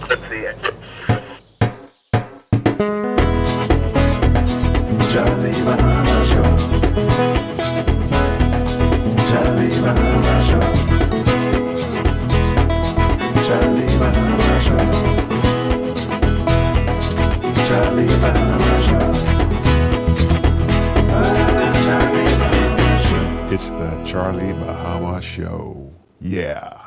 Let's see it. Charlie Bahama Show. Charlie Bahama Show. Charlie Bahama Show. Charlie Bahama Show. Charlie Bahama Show. It's the Charlie Bahama Show. Yeah.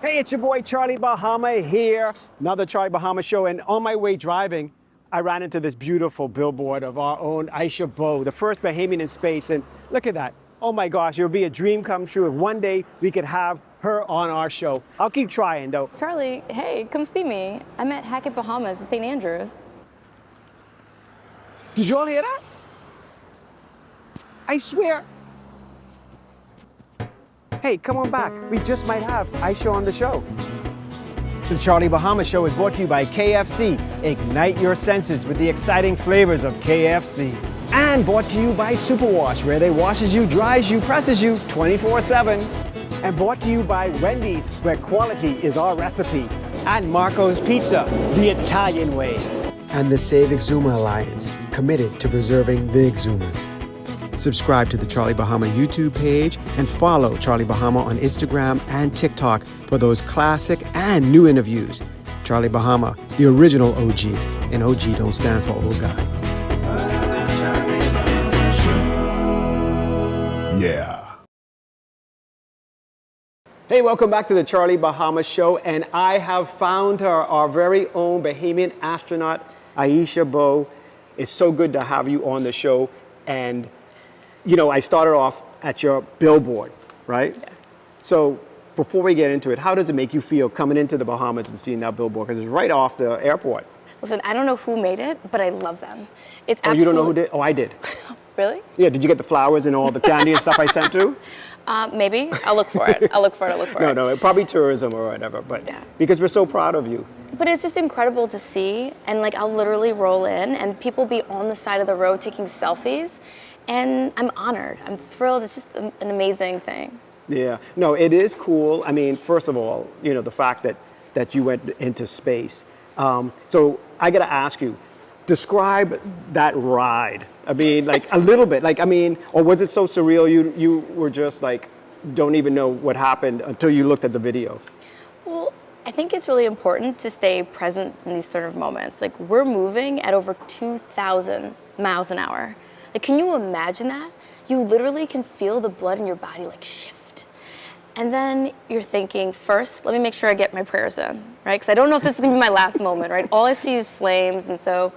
Hey, it's your boy Charlie Bahama here. Another Charlie Bahama show. And on my way driving, I ran into this beautiful billboard of our own AISHA BOWE, the first Bahamian in space. And look at that. Oh my gosh, it would be a dream come true if one day we could have her on our show. I'll keep trying though. Charlie, hey, come see me. I'm at Hackett, Bahamas in St. Andrews. Did you all hear that? I swear. Hey, come on back. We just might have AISHA on the show. The Charlie Bahama Show is brought to you by KFC. Ignite your senses with the exciting flavors of KFC. And brought to you by Superwash, where they washes you, dries you, presses you 24/7. And brought to you by Wendy's, where quality is our recipe. And Marco's Pizza, the Italian way. And the Save Exuma Alliance, committed to preserving the Exumas. Subscribe to the Charlie Bahama YouTube page and follow Charlie Bahama on Instagram and TikTok for those classic and new interviews. Charlie Bahama, the original OG, and OG don't stand for old guy. Yeah. Hey, welcome back to the Charlie Bahama Show, and I have found her, our very own Bahamian astronaut, AISHA BOWE. It's so good to have you on the show, and you know, I started off at your billboard, right? Yeah. So before we get into it, how does it make you feel coming into the Bahamas and seeing that billboard? Because it's right off the airport. Listen, I don't know who made it, but I love them. It's Oh, you don't know who did? Oh, I did. Really? Yeah, did you get the flowers and all the candy and stuff I sent through? Maybe. I'll look for it. I'll look for it. No, probably tourism or whatever, but Yeah. because we're so proud of you. But it's just incredible to see, and like I'll literally roll in and people be on the side of the road taking selfies, and I'm honored. I'm thrilled. It's just an amazing thing. Yeah, no, it is cool. I mean, first of all, you know, the fact that you went into space. So I got to ask you, describe that ride. I mean, like a little bit, like, I mean, or was it so surreal you were just like, don't even know what happened until you looked at the video? Well, I think it's really important to stay present in these sort of moments. Like we're moving at over 2,000 miles an hour. Like, can you imagine that? You literally can feel the blood in your body like shift. And then you're thinking, first, let me make sure I get my prayers in, right? Because I don't know if this is gonna be my last moment, right? All I see is flames, and so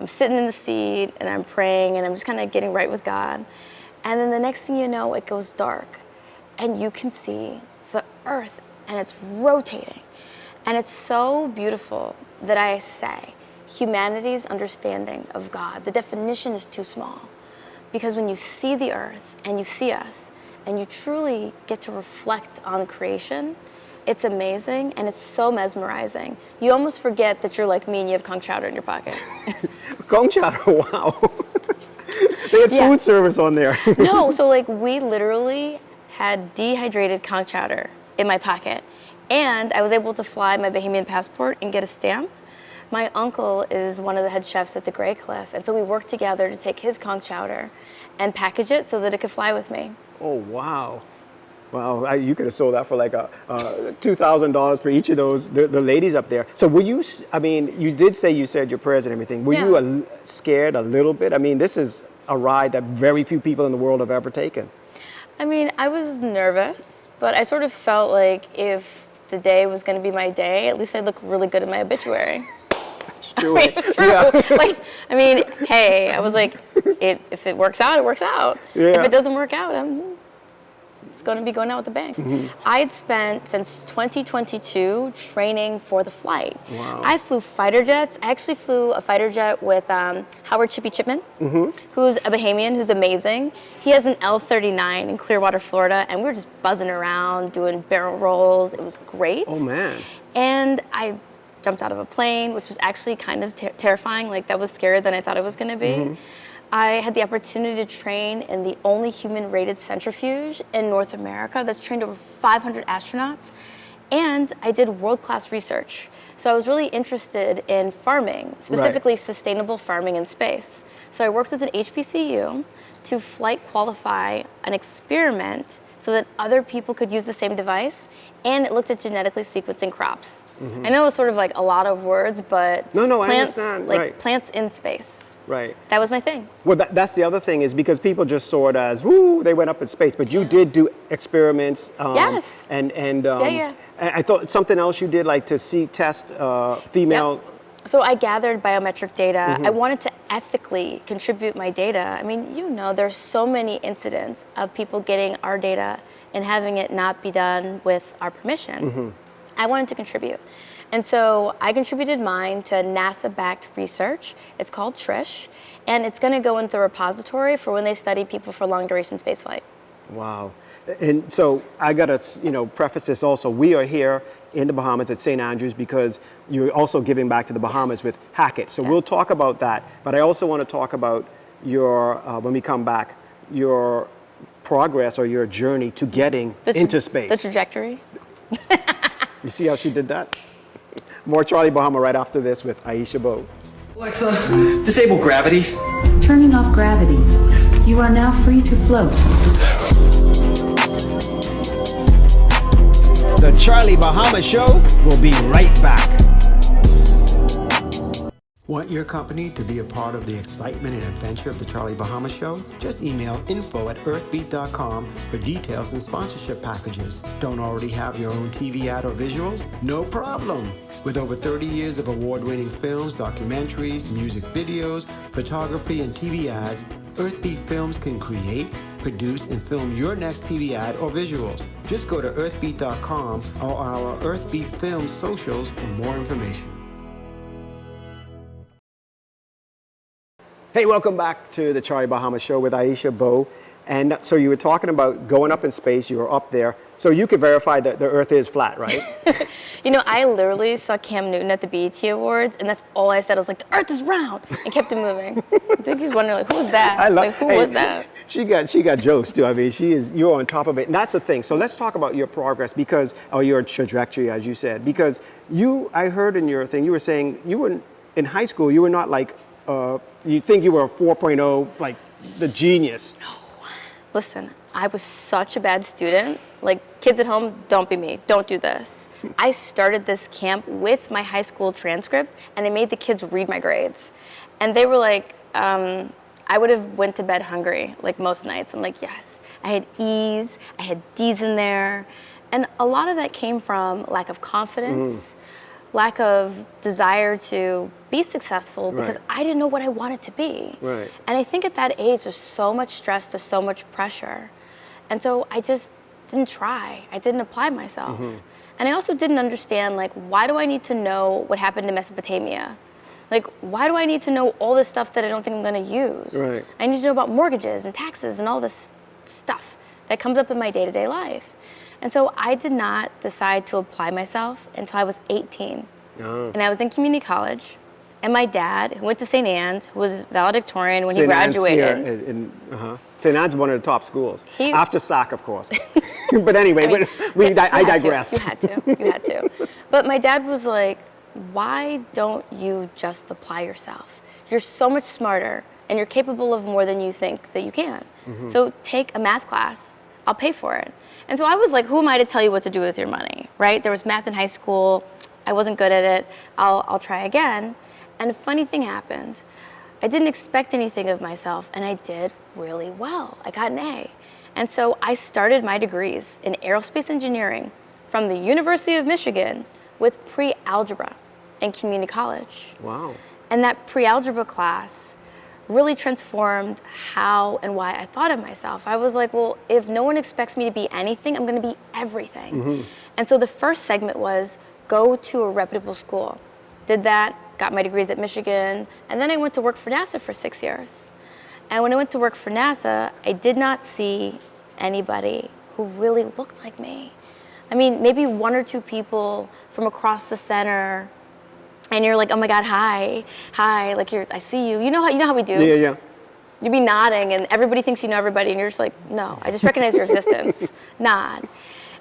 I'm sitting in the seat and I'm praying and I'm just kind of getting right with God. And then the next thing you know, it goes dark and you can see the earth and it's rotating. And it's so beautiful that I say humanity's understanding of God, the definition is too small. Because when you see the earth and you see us and you truly get to reflect on creation, it's amazing and it's so mesmerizing. You almost forget that you're like me and you have conch chowder in your pocket. Conch chowder, wow. They had Yeah. food service on there. No, so like we literally had dehydrated conch chowder in my pocket. And I was able to fly my Bahamian passport and get a stamp. My uncle is one of the head chefs at the Grey Cliff, and so we worked together to take his conch chowder and package it so that it could fly with me. Oh, wow. Wow, you could have sold that for like $2,000 for each of those, the ladies up there. So were you, I mean, you did say you said your prayers and everything. Were Yeah. you scared a little bit? I mean, this is a ride that very few people in the world have ever taken. I mean, I was nervous, but I sort of felt like if the day was going to be my day, at least I'd look really good in my obituary. It's true. I mean, it's true. Yeah. Like, I mean, hey, I was like, if it works out, it works out. Yeah. If it doesn't work out, it's going to be going out with the bang. Mm-hmm. I'd spent since 2022 training for the flight. Wow. I flew fighter jets. I actually flew a fighter jet with Howard Chippy Chipman, who's a Bahamian, who's amazing. He has an L-39 in Clearwater, Florida, and we were just buzzing around doing barrel rolls. It was great. Oh, man. And I jumped out of a plane, which was actually kind of terrifying. Like, that was scarier than I thought it was going to be. I had the opportunity to train in the only human-rated centrifuge in North America that's trained over 500 astronauts. And I did world-class research. So I was really interested in farming, specifically sustainable farming in space. So I worked with an HBCU to flight qualify an experiment so that other people could use the same device, and it looked at genetically sequencing crops. I know it's sort of like a lot of words, but No, I plants, understand. like Right. plants in space. Right. That was my thing. Well, that's the other thing is because people just saw it as, woo, they went up in space. But you did do experiments. Yes. And Yeah. I thought something else you did, like to test female. Yep. So I gathered biometric data. I wanted to ethically contribute my data. I mean, you know, there's so many incidents of people getting our data and having it not be done with our permission. I wanted to contribute. And so I contributed mine to NASA-backed research. It's called TRISH, and it's gonna go into the repository for when they study people for long-duration spaceflight. Wow. And so I gotta, preface this also. We are here in the Bahamas at St. Andrews because you're also giving back to the Bahamas Yes. with Hackett. So we'll talk about that. But I also want to talk about your, when we come back, your progress or your journey to getting into space. The trajectory. You see how she did that? More Charlie Bahama right after this with Aisha Bowe. Alexa, disable gravity. Turning off gravity. You are now free to float. The Charlie Bahama Show will be right back. Want your company to be a part of the excitement and adventure of the Charlie Bahama Show? Just email info@earthbeat.com for details and sponsorship packages. Don't already have your own TV ad or visuals? No problem. With over 30 years of award-winning films, documentaries, music videos, photography, and TV ads, Earthbeat Films can create, produce, and film your next TV ad or visuals. Just go to earthbeat.com or our Earthbeat Films socials for more information. Hey, welcome back to the Charlie Bahama Show with Aisha Bowe. And so you were talking about going up in space, you were up there. So you could verify that the Earth is flat, right? You know, I literally saw Cam Newton at the BET Awards, and that's all I said. I was like, the Earth is round, and kept it moving. I think he's wondering, like, who was that? Who was that? She got jokes too. I mean, you're on top of it. And that's the thing. So let's talk about your progress or your trajectory, as you said, because I heard in your thing, you were saying you were in high school, you were not like, you think you were a 4.0, like the genius. Listen, I was such a bad student. Like, kids at home, don't be me. Don't do this. I started this camp with my high school transcript, and I made the kids read my grades. And they were like, I would have went to bed hungry, like most nights. I'm like, yes. I had E's, I had D's in there. And a lot of that came from lack of confidence, lack of desire to be successful, because I didn't know what I wanted to be. Right. And I think at that age, there's so much stress, there's so much pressure. And so I just didn't try. I didn't apply myself. And I also didn't understand, like, why do I need to know what happened in Mesopotamia? Like, why do I need to know all this stuff that I don't think I'm gonna use? Right. I need to know about mortgages and taxes and all this stuff that comes up in my day-to-day life. And so I did not decide to apply myself until I was 18. And I was in community college. And my dad, who went to St. Anne's, who was valedictorian when he graduated. St. Anne's is one of the top schools. He- After SAC, of course. But anyway, I digress. You had to. But my dad was like, why don't you just apply yourself? You're so much smarter and you're capable of more than you think that you can. So take a math class, I'll pay for it. And so I was like, who am I to tell you what to do with your money, right? There was math in high school, I wasn't good at it, I'll try again. And a funny thing happened. I didn't expect anything of myself, and I did really well. I got an A. And so I started my degrees in aerospace engineering from the University of Michigan with pre-algebra in community college. Wow. And that pre-algebra class really transformed how and why I thought of myself. I was like, well, if no one expects me to be anything, I'm gonna be everything. And so the first segment was go to a reputable school. Did that, got my degrees at Michigan, and then I went to work for NASA for 6 years. And when I went to work for NASA, I did not see anybody who really looked like me. I mean, maybe one or two people from across the center, and you're like, oh my God, hi, like I see you. You know how we do? Yeah. You'd be nodding, and everybody thinks you know everybody, and you're just like, no, I just recognize your existence. Nod.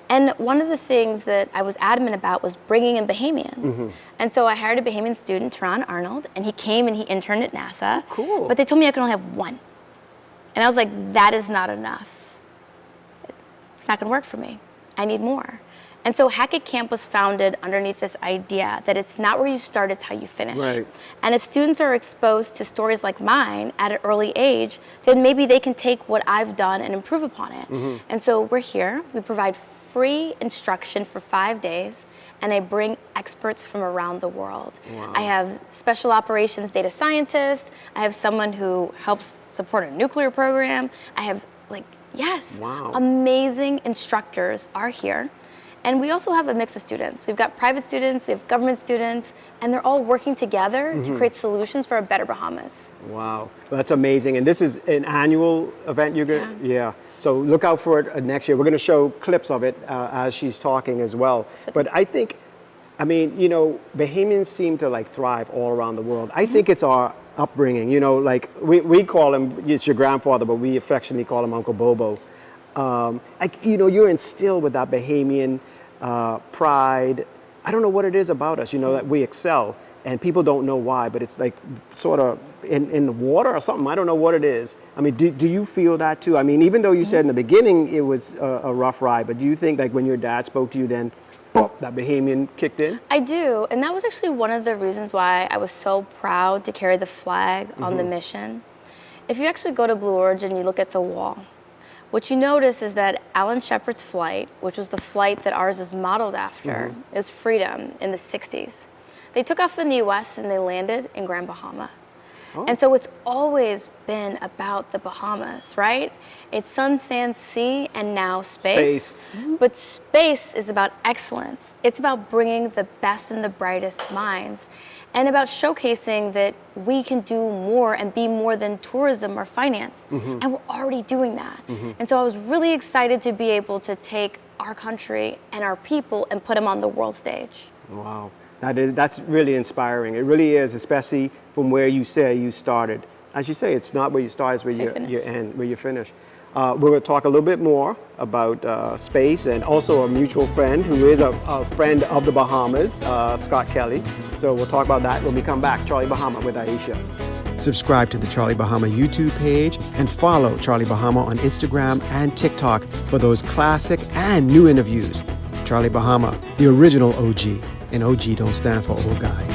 And one of the things that I was adamant about was bringing in Bahamians. And so I hired a Bahamian student, Teron Arnold, and he came and he interned at NASA. Cool. But they told me I could only have one. And I was like, that is not enough. It's not going to work for me. I need more. And so Hackett Camp was founded underneath this idea that it's not where you start, it's how you finish. Right. And if students are exposed to stories like mine at an early age, then maybe they can take what I've done and improve upon it. And so we're here. We provide free instruction for 5 days, and I bring experts from around the world. I have special operations data scientists. I have someone who helps support a nuclear program. I have amazing instructors are here. And we also have a mix of students. We've got private students, we have government students, and they're all working together to create solutions for a better Bahamas. Wow, that's amazing. And this is an annual event you're going to, yeah. So look out for it next year. We're going to show clips of it as she's talking as well. But I think, I mean, you know, Bahamians seem to like thrive all around the world. I think it's our upbringing, you know, like we call him, it's your grandfather, but we affectionately call him Uncle Bobo. Like, you know, you're instilled with that Bahamian pride. I don't know what it is about us, you know, that we excel, and people don't know why, but it's like sort of in the water or something. I don't know what it is. I mean, do you feel that too? I mean, even though you said in the beginning it was a rough ride, but do you think like when your dad spoke to you then, boom, that Bahamian kicked in? I do, and that was actually one of the reasons why I was so proud to carry the flag on the mission. If you actually go to Blue Origin, you look at the wall, what you notice is that Alan Shepard's flight, which was the flight that ours is modeled after, is Freedom in the 60s. They took off in the US and they landed in Grand Bahama. And so it's always been about the Bahamas, right? It's sun, sand, sea, and now space. But space is about excellence. It's about bringing the best and the brightest minds, and about showcasing that we can do more and be more than tourism or finance. And we're already doing that. And so I was really excited to be able to take our country and our people and put them on the world stage. Wow, that's really inspiring. It really is, especially from where you say you started. As you say, it's not where you start, it's where you end, where you finish. We're going to talk a little bit more about space, and also a mutual friend who is a friend of the Bahamas, Scott Kelly. So we'll talk about that when we come back. Charlie Bahama with Aisha. Subscribe to the Charlie Bahama YouTube page and follow Charlie Bahama on Instagram and TikTok for those classic and new interviews. Charlie Bahama, the original OG, and OG don't stand for old guy.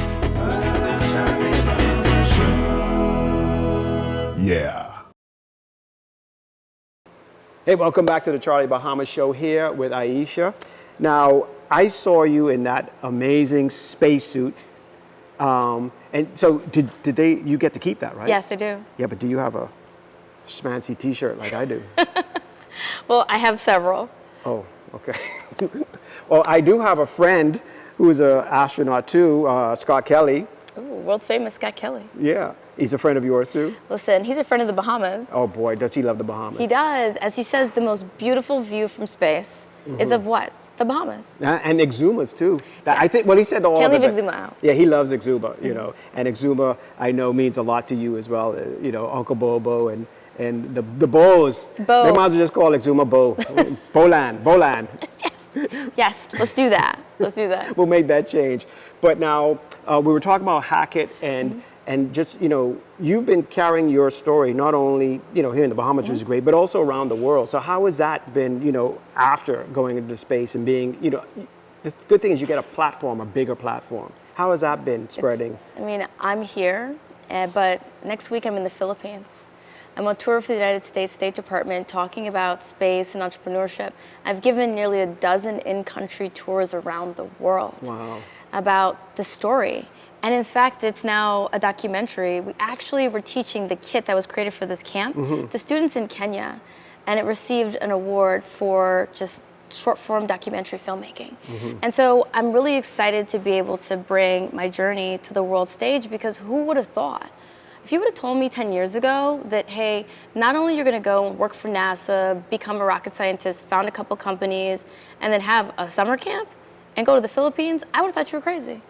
Yeah. Hey, welcome back to the Charlie Bahama Show here with Aisha. Now, I saw you in that amazing spacesuit. And so you get to keep that, right? Yes, I do. Yeah, but do you have a schmancy t-shirt like I do? Well, I have several. Oh, okay. Well, I do have a friend who is an astronaut too, Scott Kelly. Ooh, world famous Scott Kelly. Yeah. He's a friend of yours too? Listen, he's a friend of the Bahamas. Oh boy, does he love the Bahamas. He does. As he says, the most beautiful view from space is of what? The Bahamas. And Exumas too. I Yes. think, well, he said all Can't of leave it. Exuma out. Yeah, he loves Exuma, you know. And Exuma, I know, means a lot to you as well. You know, Uncle Bobo and the Bows. Bo. They might as well just call Exuma Bo. Bolan. Yes, let's do that. Let's do that. We'll make that change. But now, we were talking about Hackett and just, you know, you've been carrying your story not only, you know, here in the Bahamas, which is great, but also around the world. So how has that been, you know, after going into space and being, you know, the good thing is you get a platform, a bigger platform. How has that been spreading? I mean, I'm here, but next week I'm in the Philippines. I'm on tour for the United States State Department talking about space and entrepreneurship. I've given nearly a dozen in-country tours around the world about the story. And in fact, it's now a documentary. We actually were teaching the kit that was created for this camp to students in Kenya, and it received an award for just short form documentary filmmaking. And so I'm really excited to be able to bring my journey to the world stage, because who would have thought? If you would have told me 10 years ago that, hey, not only you're gonna go and work for NASA, become a rocket scientist, found a couple companies, and then have a summer camp and go to the Philippines, I would have thought you were crazy.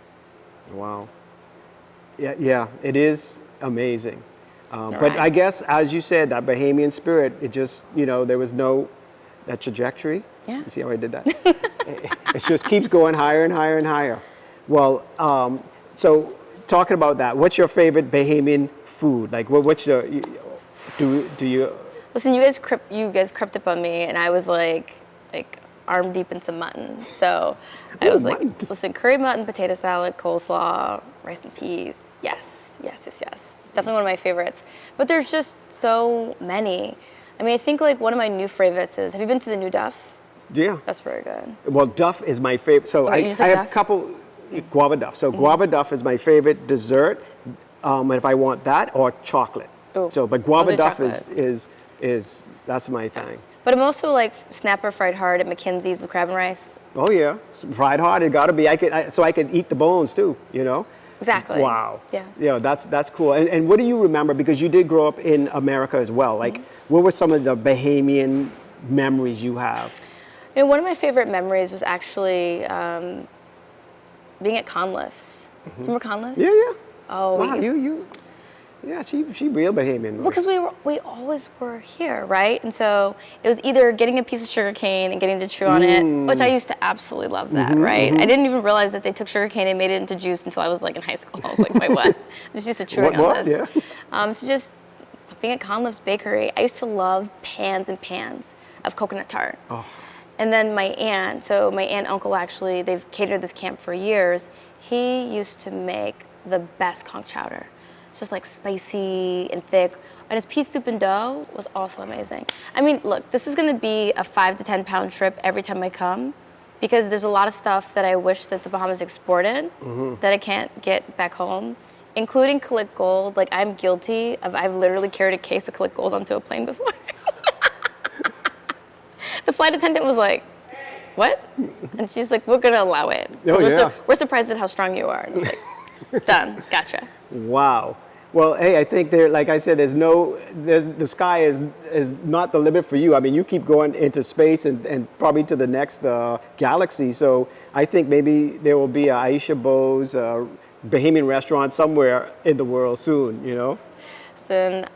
Wow. Yeah, it is amazing. But I guess, as you said, that Bahamian spirit, it just, you know, there was no that trajectory. Yeah. You see how I did that? It just keeps going higher and higher and higher. Well, so talking about that, what's your favorite Bahamian food? Like, what's your, do you? Listen, you guys crept up on me, and I was like arm deep in some mutton. So I was like, mutton. listen, curry mutton, potato salad, coleslaw, rice and peas. Yes. It's definitely one of my favorites. But there's just so many. I mean, I think like one of my new favorites is, have you been to the new Duff? Yeah. That's very good. Well, Duff is my favorite. So Okay, you I just like have a Duff? couple, guava Duff. So guava Duff is my favorite dessert. And if I want that or chocolate. Ooh, So, but I'll guava do Duff chocolate. is that's my thing. Yes. But I'm also like snapper fried hard at McKinsey's with crab and rice. Oh yeah, fried hard. It got to be. So I could eat the bones too. You know. Exactly. Wow. Yes. Yeah, that's cool. And what do you remember? Because you did grow up in America as well. Like, what were some of the Bahamian memories you have? You know, one of my favorite memories was actually being at Conlifts. Do you remember Conlifts? Yeah. Oh, Wow, we used, yeah, she real Bahamian. because we always were here, right? And so it was either getting a piece of sugar cane and getting to chew on it, which I used to absolutely love that, right? I didn't even realize that they took sugar cane and made it into juice until I was like in high school. I was like, wait, what? I just used to chewing on What? this. Yeah. To just being at Conlifts Bakery, I used to love pans and pans of coconut tart. Oh. And then my aunt and uncle actually, they've catered this camp for years. He used to make the best conch chowder. It's just like spicy and thick. And his pea soup and dough was also amazing. I mean, look, this is gonna be a 5 to 10 pound trip every time I come, because there's a lot of stuff that I wish that the Bahamas exported that I can't get back home, including Click Gold. Like, I'm guilty of, I've literally carried a case of Click Gold onto a plane before. The flight attendant was like, what? And she's like, we're gonna allow it. 'Cause Oh, yeah. we're surprised at how strong you are. And it's like, done, gotcha. Wow. Well, hey, I think there, like I said, the sky is not the limit for you. I mean, you keep going into space and probably to the next galaxy. So I think maybe there will be a AISHA Bowes Bahamian restaurant somewhere in the world soon, you know? Then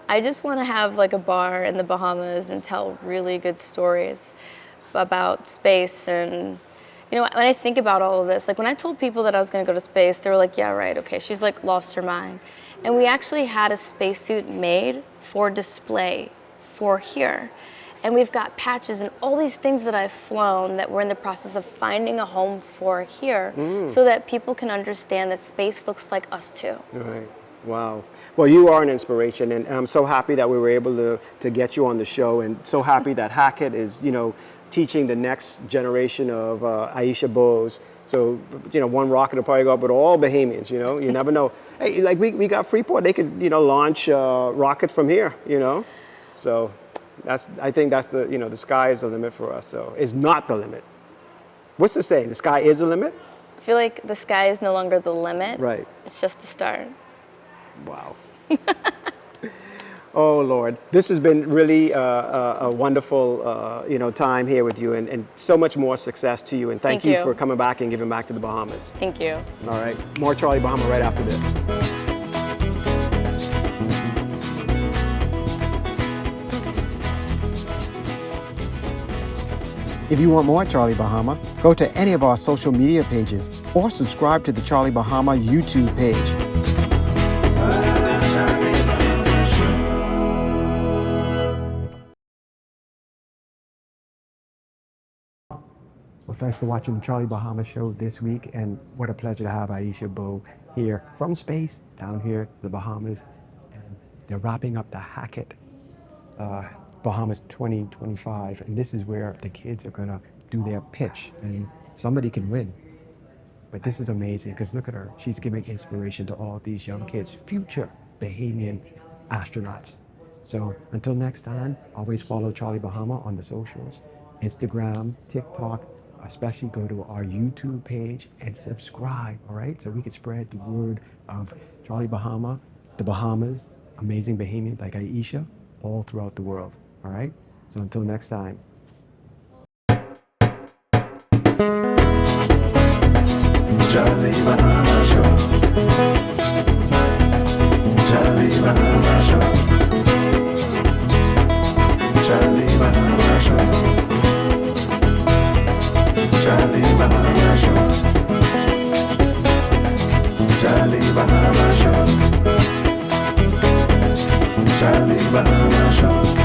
I just want to have like a bar in the Bahamas and tell really good stories about space. And you know, when I think about all of this, like when I told people that I was going to go to space, they were like, yeah, right, okay, she's like lost her mind. And we actually had a spacesuit made for display for here. And we've got patches and all these things that I've flown that we're in the process of finding a home for here so that people can understand that space looks like us too. Right. Wow. Well, you are an inspiration, and I'm so happy that we were able to get you on the show, and so happy that Hackett is, you know, teaching the next generation of AISHA Bowes. So, you know, one rocket will probably go up with all Bahamians, you know? You never know. Hey, like we got Freeport, they could, you know, launch rockets from here, you know? So I think that's the sky is the limit for us. So it's not the limit. What's the saying? The sky is the limit? I feel like the sky is no longer the limit. Right. It's just the start. Wow. Oh, Lord. This has been really a wonderful time here with you, and so much more success to you. And thank Thank you you. for coming back and giving back to the Bahamas. Thank you. All right. More Charlie Bahama right after this. If you want more Charlie Bahama, go to any of our social media pages or subscribe to the Charlie Bahama YouTube page. Well, thanks for watching the Charlie Bahama Show this week, and what a pleasure to have AISHA Bowe here from space down here to the Bahamas. And they're wrapping up the Hackett Bahamas 2025, and this is where the kids are gonna do their pitch, and somebody can win. But this is amazing because look at her. She's giving inspiration to all these young kids, future Bahamian astronauts. So until next time, always follow Charlie Bahama on the socials, Instagram, TikTok, especially go to our YouTube page and subscribe, all right? So we can spread the word of Charlie Bahama, the Bahamas, amazing Bahamians like AISHA, all throughout the world, all right? So until next time. Charlie Bahama Show. Charlie Bahama Show. Charlie Bahama Show. Charlie Bahama Show. Charlie Bahama Show.